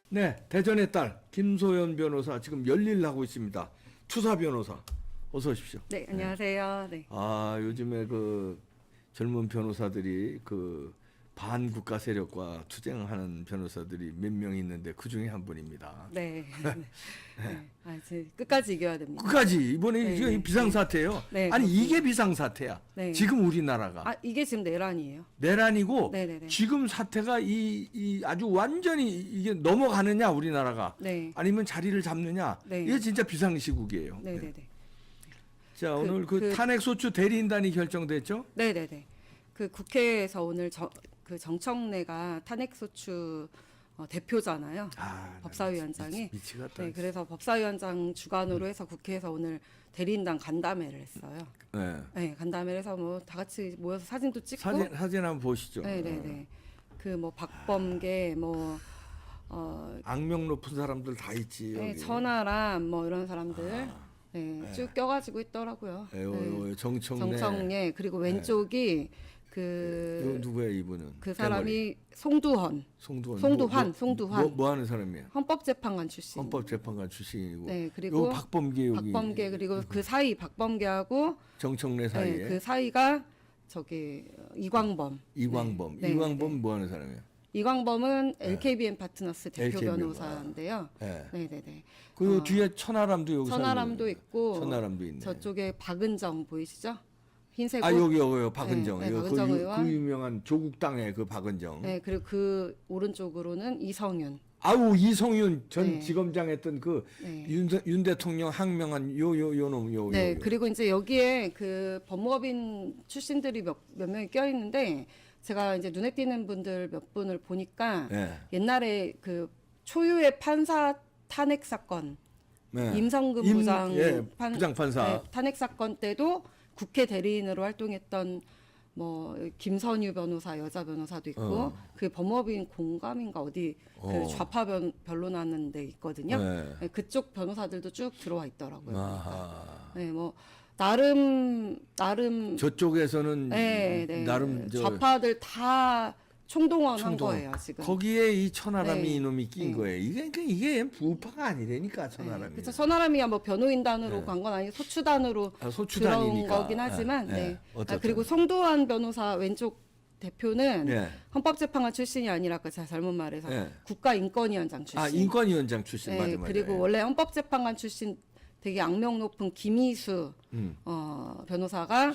네, 대전의 딸 김소연 변호사 지금 열일 하고 있습니다. 투사 변호사 어서 오십시오. 네, 안녕하세요. 네. 아, 요즘에 그 젊은 변호사들이 그 반국가 세력과 투쟁하는 변호사들이 몇 명 있는데 그 중에 한 분입니다. 네. 네. 아, 이제 끝까지 이겨야 됩니다. 끝까지 이번에 네, 이게 네, 비상사태예요. 네, 아니 그렇습니다. 이게 비상사태야. 네. 지금 우리나라가 아, 이게 지금 내란이에요. 내란이고 네, 네, 네. 지금 사태가 이 아주 완전히 이게 넘어가느냐 우리나라가 네. 아니면 자리를 잡느냐 네. 이게 진짜 비상시국이에요. 네, 네, 네. 자, 오늘 그 탄핵소추 대리인단이 결정됐죠? 네, 네, 네. 그 국회에서 오늘 그 정청래가 탄핵소추 대표잖아요. 아, 법사위원장이. 미치겠다. 네, 그래서 법사위원장 주관으로 해서 국회에서 오늘 대리인단 간담회를 했어요. 네. 네, 간담회를 해서 뭐 다 같이 모여서 사진도 찍고. 사진 한번 보시죠. 네, 네, 네. 그 뭐 박범계 뭐 악명 높은 사람들 다 있지. 네, 여기. 천하람 뭐 이런 사람들 네, 쭉 껴가지고 있더라고요. 네, 네. 정청래. 정청래 그리고 왼쪽이 이거 누구야 이분은? 그 사람이 대머리. 송두환. 송두환. 뭐 하는 사람이야? 헌법재판관 출신. 헌법재판관 출신이고. 네, 그리고 박범계 여기. 박범계 그리고 그 사이 박범계하고 정청래 사이에. 네, 그 사이가 저기 이광범. 이광범. 네, 이광범 네. 뭐 하는 사람이야? 이광범은 LKBN 파트너스 대표 LKBN. 변호사인데요. 네. 네, 네, 네. 그 뒤에 천하람도 여기 천하람도 살고. 있고 천하람도 있네. 저쪽에 박은정 보이시죠? 흰색 아 옷. 여기 박은정. 네, 네, 이거 박은정 의원. 그 유명한 조국 땅의 그 박은정. 네, 그리고 그 오른쪽으로는 이성윤. 아우 이성윤 전 네. 지검장 했던 그 네. 윤 대통령 항명한 요 놈 요. 네, 요. 그리고 이제 여기에 그 법무법인 출신들이 몇 명이 껴 있는데 제가 이제 눈에 띄는 분들 몇 분을 보니까 네. 옛날에 그 초유의 판사 탄핵 사건 네. 임성근 부장 부장판사. 네, 탄핵 사건 때도 국회 대리인으로 활동했던 뭐 김선유 변호사 여자 변호사도 있고 그 법무법인 공감인가 어디 그 좌파 변론하는 데 있거든요. 네. 네, 그쪽 변호사들도 쭉 들어와 있더라고요. 아하. 네, 뭐 나름 저쪽에서는 네, 나름 좌파들 다 총동원한 총동원. 거예요 지금. 거기에 이 천하람이 네. 이놈이 낀 네. 거예요. 이게 우파가 아니라니까 천하람이. 그렇죠. 천하람이야 뭐 변호인단으로 간 건 아니고 소추단으로 소추단이니까. 들어온 거긴 하지만, 네. 어쨌든. 그리고 송도환 변호사 왼쪽 대표는 네. 헌법재판관 출신이 아니라 아까 제가 잘못 말해서 네. 국가인권위원장 출신. 아 인권위원장 출신 네, 맞아. 그리고 원래 헌법재판관 출신 되게 악명 높은 김희수 변호사가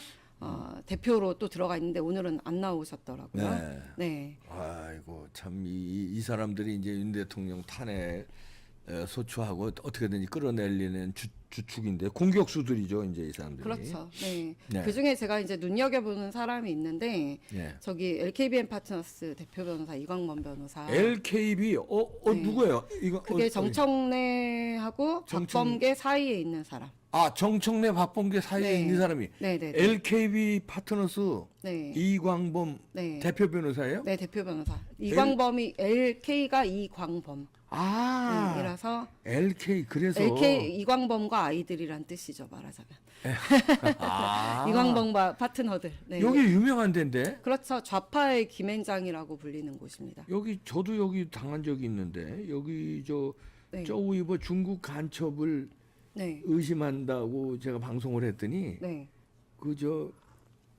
대표로 또 들어가 있는데 오늘은 안 나오셨더라고요. 네. 네. 아이고 참 이 사람들이 이제 윤 대통령 탄핵 소추하고 어떻게든지 끌어내리는 주축인데 공격수들이죠 이제 이 사람들이. 그렇죠. 네. 네. 그 중에 제가 이제 눈여겨보는 사람이 있는데 네. 저기 LKBN 파트너스 대표 변호사 이광범 변호사. LKB 누구예요? 이거 그게 정청래하고 박범계 사이에 있는 사람. 아 정청래 박범계 사이에 네. 있는 사람이 네, 네, 네. LKB 파트너스 네. 이광범 네. 대표 변호사예요? 네, 대표 변호사. 이광범이 LK가 이광범. 아 네, 이라서 LK 그래서 LK 이광범과 아이들이란 뜻이죠 말하자면. 아 이광범과 파트너들. 네. 여기 유명한 데인데 그렇죠. 좌파의 김앤장이라고 불리는 곳입니다. 여기 저도 여기 당한 적이 있는데 여기 네. 저 위에 뭐 중국 간첩을 네. 의심한다고 제가 방송을 했더니 네.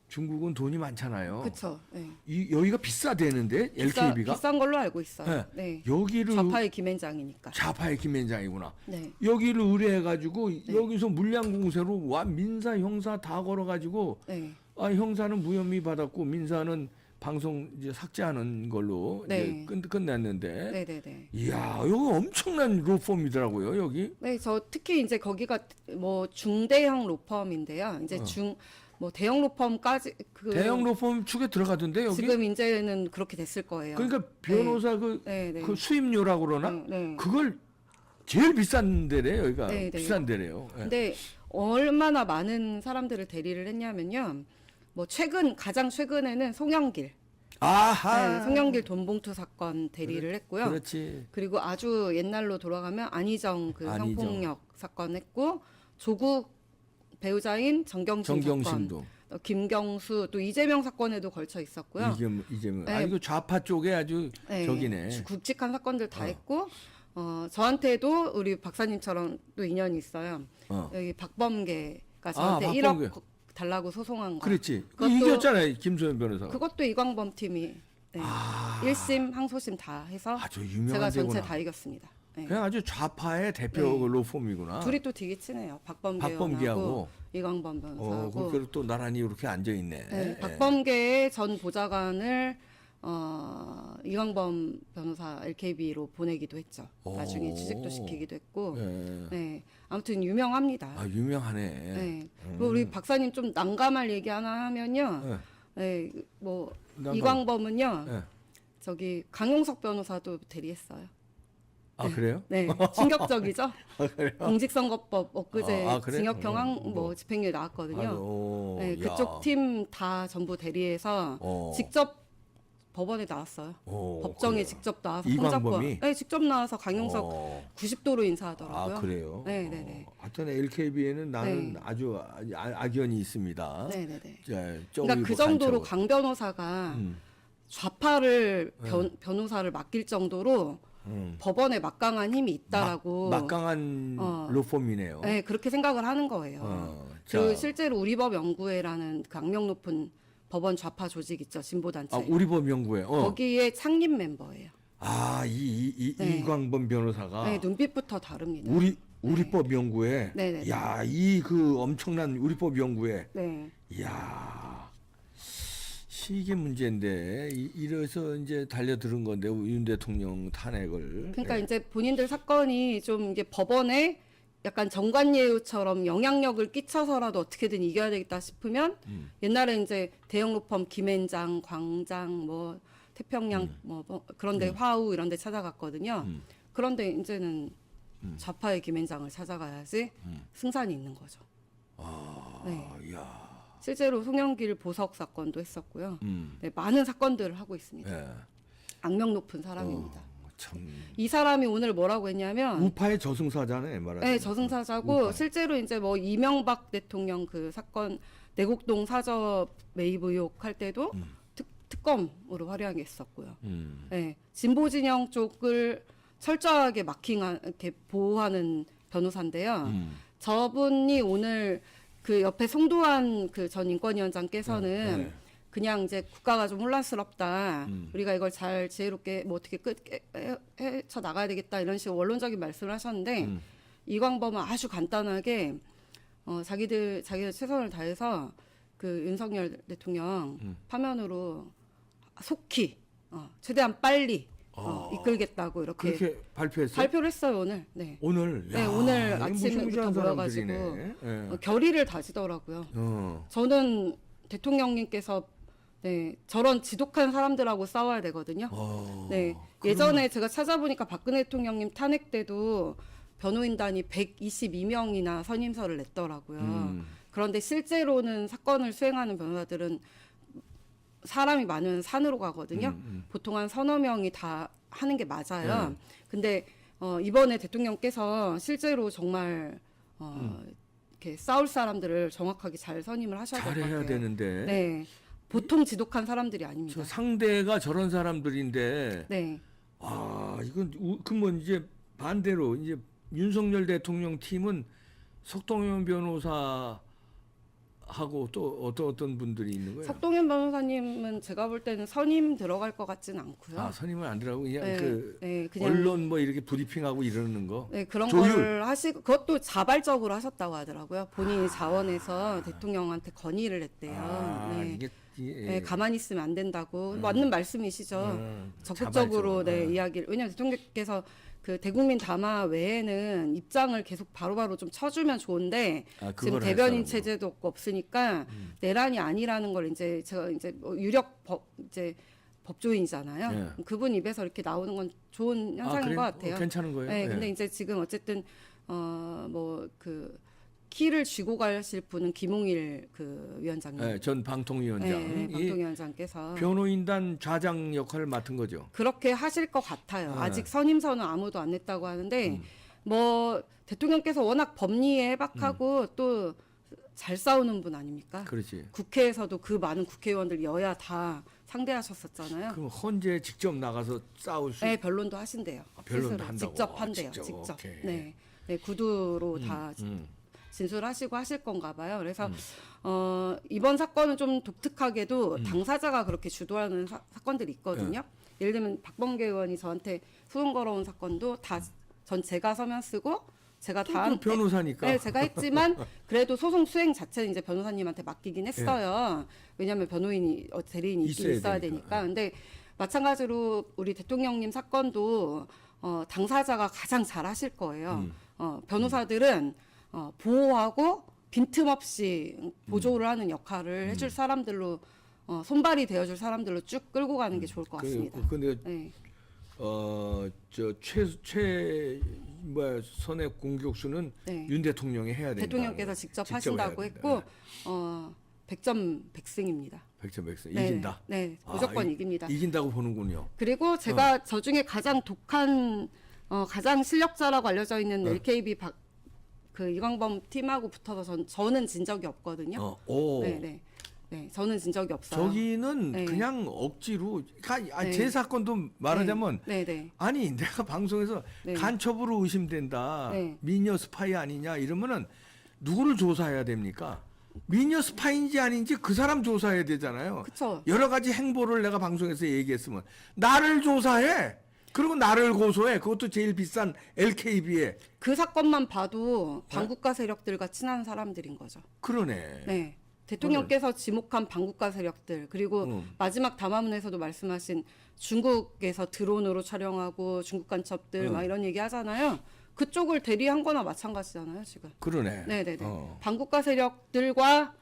중국은 돈이 많잖아요. 그렇죠. 네. 여기가 비싸대는데 LKB가 비싼 걸로 알고 있어요. 네. 네. 여기를 좌파의 김앤장이니까. 좌파의 김현장이구나. 네. 여기를 의뢰해가지고 여기서 물량 공세로 민사 형사 다 걸어가지고 네. 아 형사는 무혐의 받았고 민사는 방송 이제 삭제하는 걸로 네. 이제 끝냈는데. 네, 네, 네. 이야 여기 엄청난 로펌이더라고요 여기. 네, 저 특히 이제 거기가 뭐 중대형 로펌인데요. 이제 뭐 대형 로펌까지 대형 로펌 축에 들어가던데 여기. 지금 이제는 그렇게 됐을 거예요. 그러니까 변호사 네, 네. 그 수임료라고 그러나 네, 네. 그걸 제일 비싼 데래요 여기가. 네, 네. 비싼 데래요. 예. 근데 얼마나 많은 사람들을 대리를 했냐면요. 뭐 가장 최근에는 송영길. 아하. 네, 송영길 돈봉투 사건 대리를 했고요. 그렇지. 그리고 아주 옛날로 돌아가면 안희정 그 안희정. 성폭력 사건 했고 조국 배우자인 정경심 사건, 김경수 또 이재명 사건에도 걸쳐 있었고요. 이재명. 네. 아 이거 좌파 쪽에 아주 네, 저기네. 굵직한 사건들 다 했고 저한테도 우리 박사님처럼 또 인연이 있어요. 여기 박범계가 저한테 박범계. 1억 달라고 소송한 거. 그렇지. 그것도- 이겼잖아요, 김소연 변호사. 그것도 이광범 팀이 1심, 항소심 다 해서 아주 유명한 제가 전체 데구나. 다 이겼습니다. 네. 그냥 아주 좌파의 대표 로펌이구나. 둘이 또 되게 친해요. 박범계 박범계하고. 의원하고 이광범 변호사하고. 그렇게 또 나란히 이렇게 앉아 있네. 네, 박범계의 전 보좌관을 이광범 변호사 LKB로 보내기도 했죠. 나중에 취직도 시키기도 했고. 예. 네, 아무튼 유명합니다. 아, 유명하네. 네. 그리고 우리 박사님 좀 난감할 얘기 하나 하면요. 네, 뭐 난감. 이광범은요. 예. 저기 강용석 변호사도 대리했어요. 아, 그래요? 네, 충격적이죠. 그래요? 공직선거법 엊그제 그래? 징역형 뭐 집행유예 나왔거든요. 네, 야. 그쪽 팀 다 전부 대리해서 직접 법원에 나왔어요. 법정에 그래요? 직접 나와서 이광범이? 네, 직접 나와서 강용석 90도로 인사하더라고요. 아, 그래요? 네, 네, 네. 하여튼 LKB에는 나는 네. 아주 악연이 있습니다. 네, 네, 네. 자, 그러니까 그 정도로 간첩으로. 강 변호사가 음. 좌파를 변호사를 맡길 정도로 법원에 막강한 힘이 있다라고 막강한 로펌이네요. 네, 그렇게 생각을 하는 거예요. 그 자. 실제로 우리법 연구회라는 그 악명 높은 법원 좌파 조직 있죠, 진보 단체. 우리법 연구회. 거기에 창립 멤버예요. 네. 이광범 변호사가 네, 눈빛부터 다릅니다. 우리법 연구회. 네, 네, 네. 야, 이 그 엄청난 우리법 연구회. 네. 야, 이게 문제인데 이래서 이제 달려들은 건데 윤 대통령 탄핵을. 그러니까 이제 본인들 사건이 좀 이게 법원에 약간 정관예우처럼 영향력을 끼쳐서라도 어떻게든 이겨야 되겠다 싶으면 옛날에 이제 대형 로펌 김앤장, 광장, 뭐 태평양 뭐 그런데 화우 이런데 찾아갔거든요. 그런데 이제는 좌파의 김앤장을 찾아가야지 승산이 있는 거죠. 네. 야, 실제로 송영길 보석 사건도 했었고요. 네, 많은 사건들을 하고 있습니다. 예. 악명 높은 사람입니다. 참 이 사람이 오늘 뭐라고 했냐면 우파의 저승사자네 말하자면. 네, 저승사자고 실제로 이제 뭐 이명박 대통령 그 사건 내곡동 사저 매입 의혹 할 때도 특검으로 활약하게 했었고요. 네, 진보 진영 쪽을 철저하게 이렇게 보호하는 변호사인데요. 저분이 오늘 그 옆에 송도한 그 전 인권위원장께서는 그냥 이제 국가가 좀 혼란스럽다. 우리가 이걸 잘 지혜롭게 뭐 어떻게 헤쳐 나가야 되겠다 이런 식으로 원론적인 말씀을 하셨는데 이광범은 아주 간단하게 자기들 최선을 다해서 그 윤석열 대통령 파면으로 속히 최대한 빨리 이끌겠다고 이렇게 그렇게 발표했어요. 발표를 했어요 오늘. 네. 오늘. 네, 야, 오늘 이거 아침부터 무시무시한 모여가지고 사람들이네. 예. 결의를 다지더라고요. 저는 대통령님께서 네, 저런 지독한 사람들하고 싸워야 되거든요. 네, 예전에 제가 찾아보니까 박근혜 대통령님 탄핵 때도 변호인단이 122명이나 선임서를 냈더라고요. 그런데 실제로는 사건을 수행하는 변호사들은 사람이 많으면 산으로 가거든요. 보통 한 서너 명이 다 하는 게 맞아요. 근데 이번에 대통령께서 실제로 정말 이렇게 싸울 사람들을 정확하게 잘 선임을 하셔야 될 것 같아요. 잘해야 되는데. 네, 보통 지독한 사람들이 아닙니다. 저 상대가 저런 사람들인데. 네, 이건 그러면 이제 반대로 이제 윤석열 대통령 팀은 석동현 변호사하고 또 어떤 분들이 있는 거예요? 석동현 변호사님은 제가 볼 때는 선임 들어갈 것 같지는 않고요. 선임은 안 들어가고 그냥 네, 그냥 언론 뭐 이렇게 브리핑하고 이러는 거. 네, 그런 조율. 걸 하시고 그것도 자발적으로 하셨다고 하더라고요. 본인이 자원해서 대통령한테 건의를 했대요. 네. 이게 네, 가만히 있으면 안 된다고 맞는 말씀이시죠. 적극적으로 자발적으로. 이야기를 왜냐하면 대통령께서 그 대국민 담화 외에는 입장을 계속 바로바로 좀 쳐주면 좋은데 지금 그걸 대변인 하시라고. 체제도 없으니까 내란이 아니라는 걸 이제 제가 이제 뭐 유력 법조인이잖아요. 그분 입에서 이렇게 나오는 건 좋은 현상인 그래? 것 같아요. 괜찮은 거예요? 네, 근데 이제 지금 어쨌든 뭐 그 키를 쥐고 가실 분은 김홍일 그 위원장님, 전 방통위원장. 네, 이 방통위원장께서 변호인단 좌장 역할을 맡은 거죠. 그렇게 하실 것 같아요. 아직 선임서는 아무도 안 냈다고 하는데 뭐 대통령께서 워낙 법리에 해박하고 또 잘 싸우는 분 아닙니까? 그렇지. 국회에서도 그 많은 국회의원들 여야 다 상대하셨었잖아요. 그럼 헌재 직접 나가서 싸울 수 네, 변론도 하신대요. 변론도 스스로. 한다고? 직접 한대요. 직접. 직접. 오케이. 네. 네, 구두로 다 진술하시고 하실 건가 봐요. 그래서 이번 사건은 좀 독특하게도 당사자가 그렇게 주도하는 사건들이 있거든요. 예를 들면 박범계 의원이 저한테 소송 걸어온 사건도 다 전 제가 서면 쓰고 제가 다 그 변호사니까. 네, 제가 했지만 그래도 소송 수행 자체는 이제 변호사님한테 맡기긴 했어요. 왜냐하면 변호인이 대리인이 있어야 되니까. 근데 마찬가지로 우리 대통령님 사건도 당사자가 가장 잘 하실 거예요. 변호사들은 보호하고 빈틈없이 보조를 하는 역할을 해줄 사람들로 손발이 되어줄 사람들로 쭉 끌고 가는 게 좋을 것 같습니다. 근데 네. 뭐야 선의 공격수는 네. 윤 대통령이 해야 된다. 대통령께서 직접 하신다고 했고 100점 100승입니다. 100점 100승 네, 이긴다. 네, 무조건 이깁니다. 이긴다고 보는군요. 그리고 제가 저 중에 가장 독한 가장 실력자라고 알려져 있는 LKB 그 이광범 팀하고 붙어서 저는 진 적이 없거든요. 네, 저는 진 적이 없어요. 저기는 네. 그냥 억지로 네. 제 사건도 말하자면 네. 아니 내가 방송에서 네. 간첩으로 의심된다. 네. 미녀 스파이 아니냐 이러면은 누구를 조사해야 됩니까? 미녀 스파이인지 아닌지 그 사람 조사해야 되잖아요. 그쵸. 여러 가지 행보를 내가 방송에서 얘기했으면 나를 조사해. 그리고 나를 고소해. 그것도 제일 비싼 LKB에. 그 사건만 봐도 반국가 세력들과 친한 사람들인 거죠. 그러네. 네. 대통령께서 지목한 반국가 세력들 그리고 마지막 담화문에서도 말씀하신 중국에서 드론으로 촬영하고 중국 간첩들 막 이런 얘기 하잖아요. 그쪽을 대리한 거나 마찬가지잖아요, 지금. 그러네. 네네네. 반국가 세력들과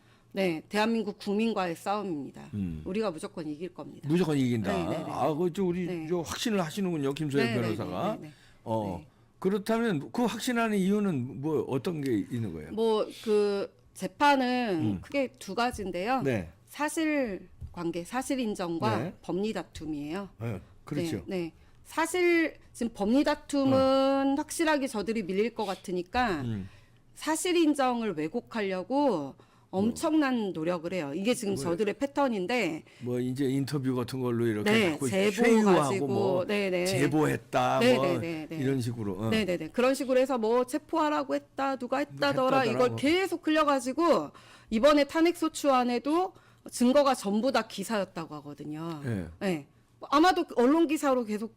대한민국 국민과의 싸움입니다. 우리가 무조건 이길 겁니다. 무조건 이긴다. 네네네. 그저 우리 네. 저 확신을 하시는군요, 김소연 네네네. 변호사가. 네네. 그렇다면 그 확신하는 이유는 뭐 어떤 게 있는 거예요? 뭐 그 재판은 크게 두 가지인데요. 네. 사실 관계, 사실 인정과 네. 법리 다툼이에요. 그렇죠. 네. 사실 지금 법리 다툼은 확실하게 저들이 밀릴 것 같으니까 사실 인정을 왜곡하려고 엄청난 노력을 해요. 이게 지금 저들의 패턴인데 뭐 이제 인터뷰 같은 걸로 이렇게 네, 자꾸 제보 회유하고 가지고, 뭐 네네. 제보했다 네네네. 뭐 이런 식으로. 네네네. 그런 식으로 해서 뭐 체포하라고 했다, 누가 했다더라 했다더라, 이걸 뭐. 계속 흘려가지고 이번에 탄핵소추안에도 증거가 전부 다 기사였다고 하거든요. 네. 네. 아마도 언론 기사로 계속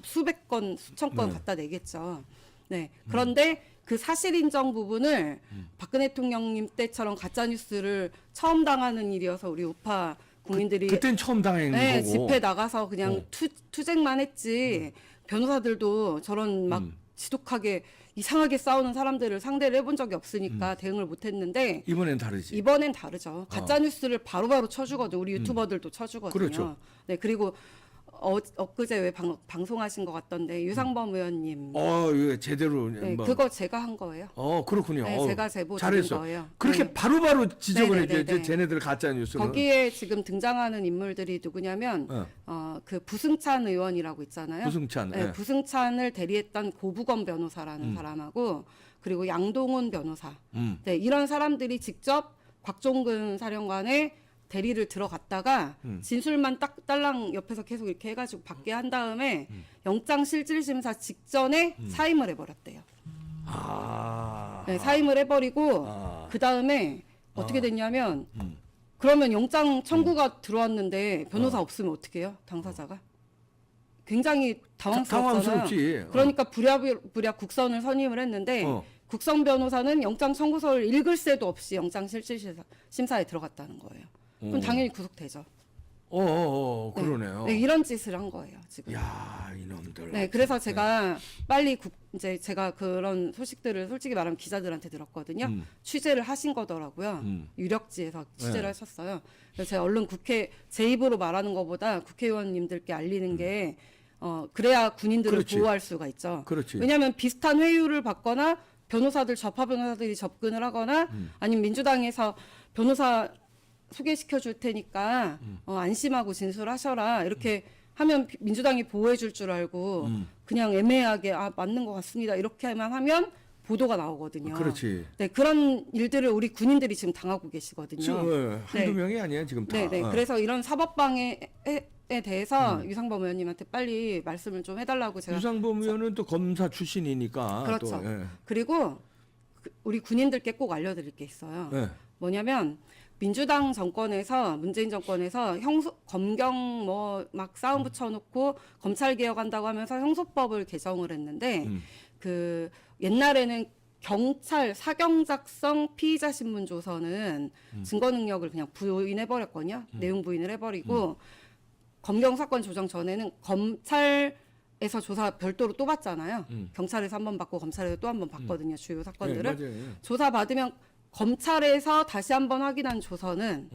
수백 건, 수천 건 네. 갖다 내겠죠. 네. 그런데 그 사실 인정 부분을 박근혜 대통령님 때처럼 가짜 뉴스를 처음 당하는 일이어서 우리 우파 국민들이 그땐 처음 당한 네, 거고. 집회 나가서 그냥 투쟁만 했지 변호사들도 저런 막 지독하게 이상하게 싸우는 사람들을 상대를 해본 적이 없으니까 대응을 못했는데 이번엔 다르지. 이번엔 다르죠. 가짜 뉴스를 바로바로 쳐주거든. 우리 유튜버들도 쳐주거든요. 그렇죠. 네, 그리고 엊그제 왜 방송하신 것 같던데 유상범 의원님. 이거 제대로. 네, 뭐. 그거 제가 한 거예요. 그렇군요. 네, 제가 제보 드린 잘했어. 거예요. 그렇게 네. 바로바로 지적을 네네네네. 해줘야지. 쟤네들 가짜 뉴스는. 거기에 지금 등장하는 인물들이 누구냐면 그 부승찬 의원이라고 있잖아요. 부승찬. 네, 네. 부승찬을 대리했던 고부건 변호사라는 사람하고 그리고 양동훈 변호사. 네, 이런 사람들이 직접 곽종근 사령관의 대리를 들어갔다가 진술만 딱 딸랑 옆에서 계속 이렇게 해가지고 받게 한 다음에 영장실질심사 직전에 사임을 해버렸대요. 네, 사임을 해버리고 그 다음에 어떻게 됐냐면 그러면 영장 청구가 들어왔는데 변호사 없으면 어떻게 해요? 당사자가? 굉장히 당황스럽잖아요. 당황스럽지. 그러니까 부랴부랴 국선을 선임을 했는데 국선 변호사는 영장 청구서를 읽을 새도 없이 영장 실질심사에 들어갔다는 거예요. 그럼 당연히 구속되죠. 그러네요. 네, 이런 짓을 한 거예요, 지금. 야, 이놈들. 네, 그래서 제가 빨리 이제 제가 그런 소식들을 솔직히 말하면 기자들한테 들었거든요. 취재를 하신 거더라고요. 유력지에서 취재를 하셨어요. 그래서 제가 얼른 제 입으로 말하는 것보다 국회의원님들께 알리는 게 그래야 군인들을 그렇지. 보호할 수가 있죠. 그렇지. 왜냐하면 비슷한 회유를 받거나 좌파 변호사들이 접근을 하거나 아니면 민주당에서 변호사 소개시켜 줄 테니까 안심하고 진술하셔라 이렇게 하면 민주당이 보호해 줄 줄 알고 그냥 애매하게 맞는 것 같습니다 이렇게만 하면 보도가 나오거든요. 그렇지. 네, 그런 일들을 우리 군인들이 지금 당하고 계시거든요. 지금 한두 네. 명이 아니야 지금 다. 네, 네. 어. 그래서 이런 사법방해에 대해서 유상범 의원님한테 빨리 말씀을 좀 해달라고 제가. 유상범 의원은 또 검사 출신이니까. 그렇죠. 또, 예. 그리고 우리 군인들께 꼭 알려드릴 게 있어요. 예. 뭐냐면 민주당 정권에서 문재인 정권에서 검경 뭐 막 싸움 붙여놓고 검찰 개혁한다고 하면서 형소법을 개정을 했는데 그 옛날에는 경찰 사경 작성 피의자 신문 조서는 증거 능력을 그냥 부인해 버렸거든요. 내용 부인을 해버리고 검경 사건 조정 전에는 검찰에서 조사 별도로 또 받잖아요. 경찰에서 한 번 받고 검찰에서 또 한 번 받거든요. 주요 사건들을. 네, 맞아요. 조사 받으면 검찰에서 다시 한번 확인한 조서는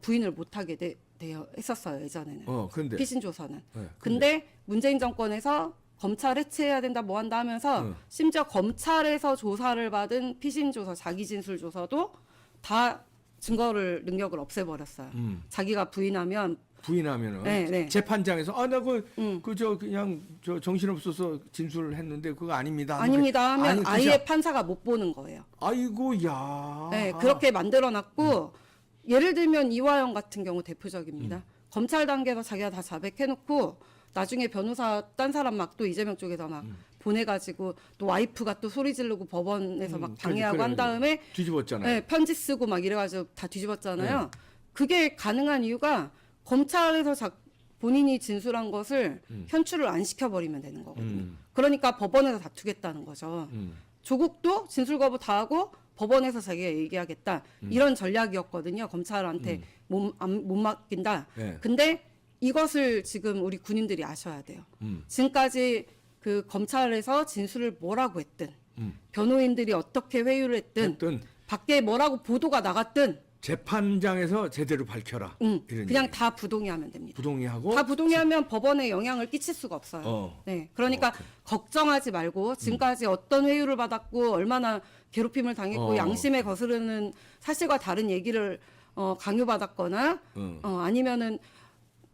부인을 못하게 되어 했었어요. 예전에는. 근데. 피신 조서는. 네, 근데 문재인 정권에서 검찰 해체해야 된다 뭐 한다 하면서 심지어 검찰에서 조사를 받은 피신 조서, 자기 진술 조서도 다 증거를 능력을 없애버렸어요. 자기가 부인하면은 부인하면은 네. 재판장에서 그저 그냥 저 정신없어서 진술을 했는데 그거 아닙니다. 아닙니다 하면 아니, 아예 판사가 못 보는 거예요. 아이고 야. 네, 그렇게 만들어놨고 예를 들면 이화영 같은 경우 대표적입니다. 검찰 단계에서 자기가 다 자백해놓고 나중에 변호사 딴 사람 막 또 이재명 쪽에서 막 보내가지고 또 와이프가 또 소리 지르고 법원에서 막 방해하고 한 다음에 뒤집었잖아요. 네, 편지 쓰고 막 이래가지고 다 뒤집었잖아요. 네. 그게 가능한 이유가 검찰에서 본인이 진술한 것을 현출을 안 시켜버리면 되는 거거든요. 그러니까 법원에서 다투겠다는 거죠. 조국도 진술 거부 다 하고 법원에서 자기가 얘기하겠다. 이런 전략이었거든요. 검찰한테 못 맡긴다. 네. 근데 이것을 지금 우리 군인들이 아셔야 돼요. 지금까지 그 검찰에서 진술을 뭐라고 했든 변호인들이 어떻게 회유를 했든 밖에 뭐라고 보도가 나갔든 재판장에서 제대로 밝혀라. 이런 그냥 얘기. 다 부동의하면 됩니다. 부동의하고 다 부동의하면 법원에 영향을 끼칠 수가 없어요. 네, 그러니까 걱정하지 말고 지금까지 어떤 회유를 받았고 얼마나 괴롭힘을 당했고 양심에 거스르는 사실과 다른 얘기를 강요받았거나 아니면은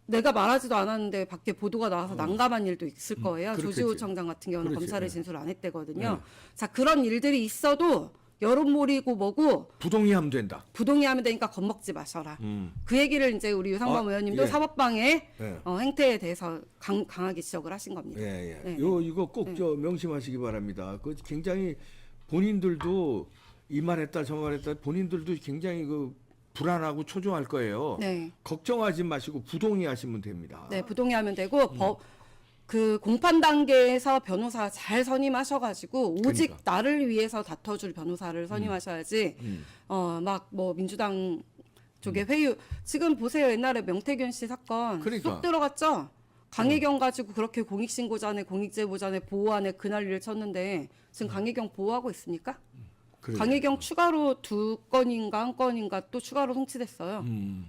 내가 말하지도 않았는데 밖에 보도가 나와서 난감한 일도 있을 거예요. 그렇겠지. 조지호 청장 같은 경우는 그렇지. 검찰에 네. 진술 안 했대거든요. 자, 그런 일들이 있어도 여론몰이고 뭐고 부동의하면 된다. 부동의하면 되니까 겁먹지 마셔라. 그 얘기를 이제 우리 유상범 의원님도 예. 사법방해 예. 행태에 대해서 강하게 지적을 하신 겁니다. 예. 네. 이거 꼭 저 명심하시기 바랍니다. 그 굉장히 본인들도 이 말했다 저 말했다 본인들도 굉장히 그 불안하고 초조할 거예요. 네. 걱정하지 마시고 부동의하시면 됩니다. 네, 부동의하면 되고 그 공판 단계에서 변호사 잘 선임하셔가지고 오직 그러니까. 나를 위해서 다퉈줄 변호사를 선임하셔야지 막 뭐 민주당 쪽에 회유 지금 보세요. 옛날에 명태균 씨 사건 그러니까. 쏙 들어갔죠. 강혜경 가지고 그렇게 공익신고자네 공익제보자네 보호하네 그 난리를 쳤는데 지금 강혜경 보호하고 있습니까? 그러게요. 강혜경 추가로 2건인가 1건인가 또 추가로 송치됐어요.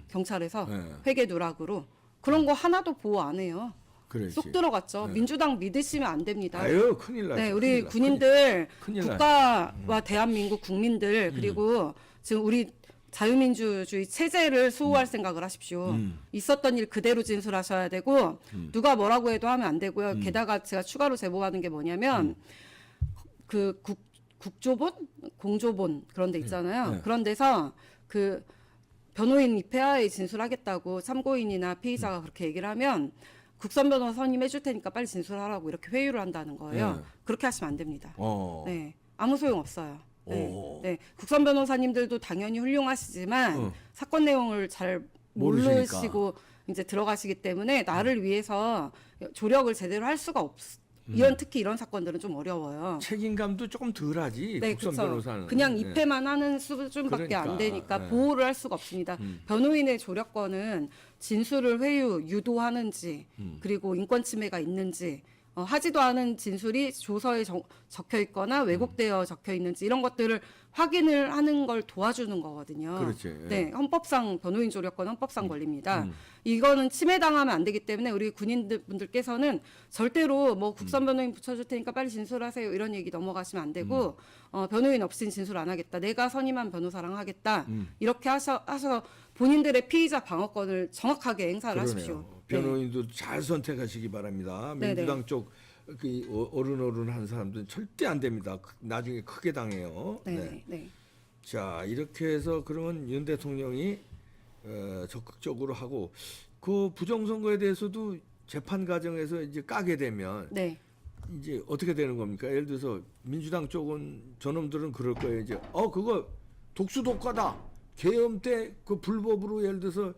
경찰에서 네. 회계 누락으로 그런 거 하나도 보호 안 해요. 그렇지. 쏙 들어갔죠. 민주당 믿으시면 안 됩니다. 아유 큰일 나죠. 네, 우리 큰일 나, 군인들, 큰일 나요. 국가와 대한민국 국민들 그리고 지금 우리 자유민주주의 체제를 수호할 생각을 하십시오. 있었던 일 그대로 진술하셔야 되고 누가 뭐라고 해도 하면 안 되고요. 게다가 제가 추가로 제보받은 게 뭐냐면 그 국조본, 공조본 그런 데 있잖아요. 네. 그런 데서 그 변호인 입회하에 진술하겠다고 참고인이나 피의자가 그렇게 얘기를 하면 국선 변호사 선임해 줄 테니까 빨리 진술하라고 이렇게 회유를 한다는 거예요. 네. 그렇게 하시면 안 됩니다. 네. 네, 아무 소용 없어요. 네, 오. 네, 국선 변호사님들도 당연히 훌륭하시지만 사건 내용을 잘 모르시니까. 모르시고 이제 들어가시기 때문에 나를 위해서 조력을 제대로 할 수가 특히 이런 사건들은 좀 어려워요. 책임감도 조금 덜하지. 네, 국선 그렇죠. 변호사는. 그냥 네. 입회만 하는 수준밖에 안 그러니까, 되니까 네. 보호를 할 수가 없습니다. 변호인의 조력권은 진술을 유도하는지 그리고 인권 침해가 있는지 하지도 않은 진술이 조서에 적혀 있거나 왜곡되어 적혀 있는지 이런 것들을 확인을 하는 걸 도와주는 거거든요. 그렇지. 네, 헌법상 변호인 조력권 헌법상 권리입니다. 이거는 침해당하면 안 되기 때문에 우리 군인분들께서는 절대로 뭐 국선 변호인 붙여줄 테니까 빨리 진술하세요 이런 얘기 넘어가시면 안 되고 변호인 없인 진술 안 하겠다. 내가 선임한 변호사랑 하겠다. 이렇게 하셔서 본인들의 피의자 방어권을 정확하게 행사를 그러네요. 하십시오. 변호인도 잘 선택하시기 바랍니다. 네네. 민주당 쪽 그 어른한 사람들은 절대 안 됩니다. 나중에 크게 당해요. 네. 자, 이렇게 해서 그러면 윤 대통령이 적극적으로 하고 그 부정선거에 대해서도 재판 과정에서 이제 까게 되면 네. 이제 어떻게 되는 겁니까? 예를 들어서 민주당 쪽은 저놈들은 그럴 거예요. 이제 그거 독수독과다. 계엄 때 그 불법으로 예를 들어서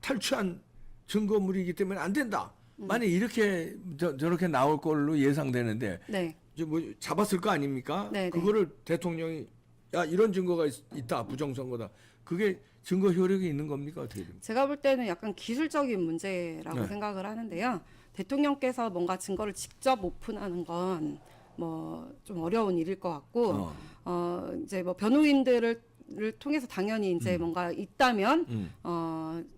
탈취한 증거물이기 때문에 안 된다. 만약 이렇게 저렇게 나올 걸로 예상되는데 네. 이제 뭐 잡았을 거 아닙니까? 네, 네. 그거를 대통령이 야 이런 증거가 있다 부정선거다. 그게 증거 효력이 있는 겁니까? 어떻게 됩니까? 제가 볼 때는 약간 기술적인 문제라고 네. 생각을 하는데요. 대통령께서 뭔가 증거를 직접 오픈하는 건 뭐 좀 어려운 일일 것 같고, 이제 뭐 변호인들을 통해서 당연히 이제 뭔가 있다면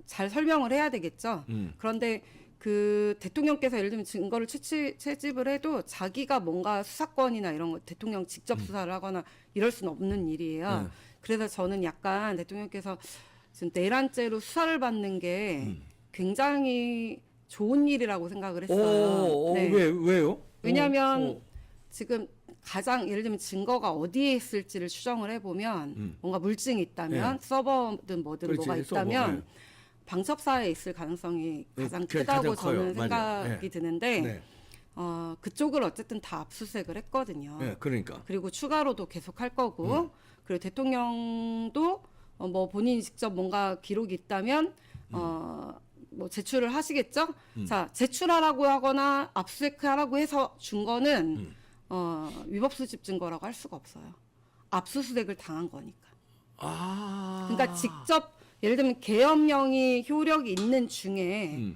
잘 설명을 해야 되겠죠. 그런데 그 대통령께서 예를 들면 증거를 채집을 해도 자기가 뭔가 수사권이나 이런 거 대통령 직접 수사를 하거나 이럴 수는 없는 일이에요. 그래서 저는 약간 대통령께서 지금 내란죄로 수사를 받는 게 굉장히 좋은 일이라고 생각을 했어요. 네. 왜요? 왜냐하면 지금 가장 예를 들면 증거가 어디에 있을지를 추정을 해보면 뭔가 물증이 있다면 서버든 뭐든 그렇지, 뭐가 있다면 서버, 방첩사에 있을 가능성이 가장 그게 크다고 가장 커요. 저는 맞아요. 생각이 드는데 네. 그쪽을 어쨌든 다 압수수색을 했거든요. 네, 그러니까. 그리고 추가로도 계속 할 거고 그리고 대통령도 뭐 본인이 직접 뭔가 기록이 있다면 뭐 제출을 하시겠죠. 자, 제출하라고 하거나 압수수색하라고 해서 준 거는 위법 수집 증거라고 할 수가 없어요. 압수수색을 당한 거니까. 그러니까 직접 예를 들면 계엄령이 효력이 있는 중에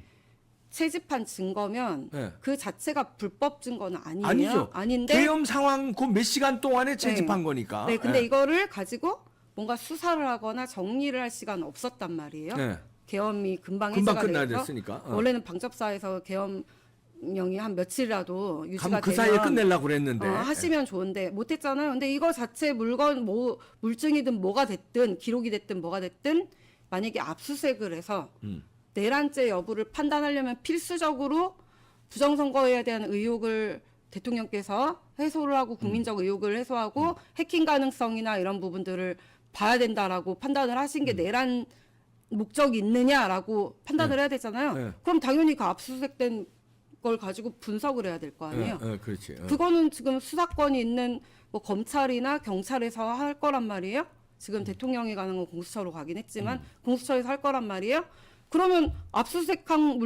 채집한 증거면 네. 그 자체가 불법 증거는 아니에요. 아니죠. 아닌데 계엄 상황 그 몇 시간 동안에 채집한 네. 거니까. 네, 근데 이거를 가지고 뭔가 수사를 하거나 정리를 할 시간은 없었단 말이에요. 네. 계엄이 금방 금방 해제가 끝나야 돼서 됐으니까. 원래는 방첩사에서 계엄령이 한 며칠이라도 유지가 그 되면 사이에 끝내려고 그랬는데. 하시면 좋은데 못했잖아요. 근데 이거 자체 물건 뭐 물증이든 뭐가 됐든 기록이 됐든 뭐가 됐든 만약에 압수수색을 해서 내란죄 여부를 판단하려면 필수적으로 부정선거에 대한 의혹을 대통령께서 해소를 하고 국민적 의혹을 해소하고 해킹 가능성이나 이런 부분들을 봐야 된다라고 판단을 하신 게 내란 목적이 있느냐라고 판단을 해야 되잖아요. 네. 그럼 당연히 그 압수수색된 걸 가지고 분석을 해야 될 거 아니에요. 그렇지. 그거는 지금 수사권이 있는 뭐 검찰이나 경찰에서 할 거란 말이에요. 지금 대통령이 가는 건 공수처로 가긴 했지만 공수처에서 할 거란 말이에요. 그러면 압수수색한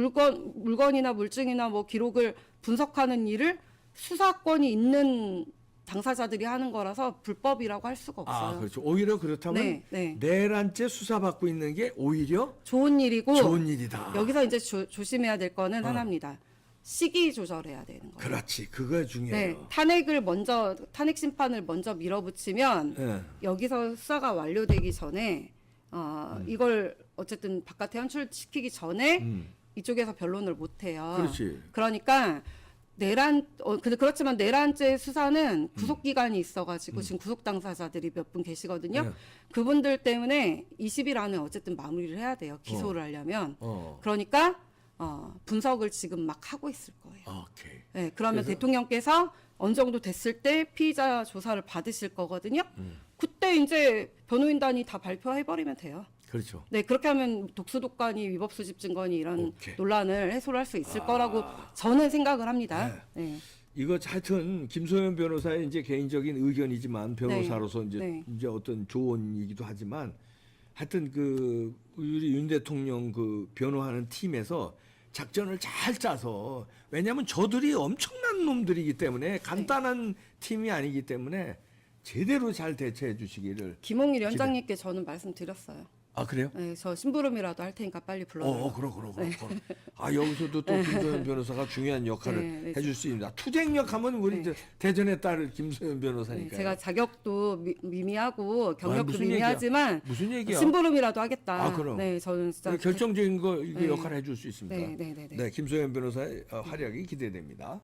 물건이나 물증이나 뭐 기록을 분석하는 일을 수사권이 있는 당사자들이 하는 거라서 불법이라고 할 수가 없어요. 그렇죠. 오히려 그렇다면 네. 내란죄 수사받고 있는 게 오히려 좋은 일이고 좋은 일이다. 여기서 이제 조심해야 될 거는 하나입니다. 시기 조절해야 되는 거예요. 그렇지. 그거 중요해요. 네, 탄핵 심판을 먼저 밀어붙이면 네. 여기서 수사가 완료되기 전에 이걸 어쨌든 바깥에 연출시키기 전에 이쪽에서 변론을 못 해요. 그렇지. 그러니까 근데 그렇지만 내란죄 수사는 구속 기간이 있어가지고 지금 구속 당사자들이 몇 분 계시거든요. 네. 그분들 때문에 20일 안에 어쨌든 마무리를 해야 돼요. 기소를 하려면. 어. 그러니까 분석을 지금 막 하고 있을 거예요. 오케이. 네, 그러면 그래서- 대통령께서 어느 정도 됐을 때 피의자 조사를 받으실 거거든요. 그때 이제 변호인단이 다 발표해버리면 돼요. 그렇죠. 네, 그렇게 하면 독수독관이 위법 수집 증거니 이런 오케이. 논란을 해소를 할 수 있을 거라고 저는 생각을 합니다. 네. 이거 하여튼 김소연 변호사의 이제 개인적인 의견이지만 변호사로서 네. 이제 어떤 조언이기도 하지만 하여튼 그 우리 윤 대통령 그 변호하는 팀에서 작전을 잘 짜서 왜냐하면 저들이 엄청난 놈들이기 때문에 간단한 팀이 아니기 때문에 제대로 잘 대처해 주시기를. 김홍일 위원장님께 저는 말씀드렸어요. 아 그래요? 네, 저 심부름이라도 할 테니까 빨리 불러달라고. 그럼. 여기서도 또 김소연 변호사가 중요한 역할을 네. 해줄 수 있습니다. 투쟁력 하면 우리 이제 대전의 딸 김소연 네, 변호사니까. 제가 자격도 미미하고 경력도 무슨 미미하지만 무슨 얘기야? 심부름이라도 하겠다. 그럼. 네, 저는 진짜 결정적인 거 이게 네. 역할을 해줄 수 있습니다. 네. 김소연 변호사의 활약이 기대됩니다.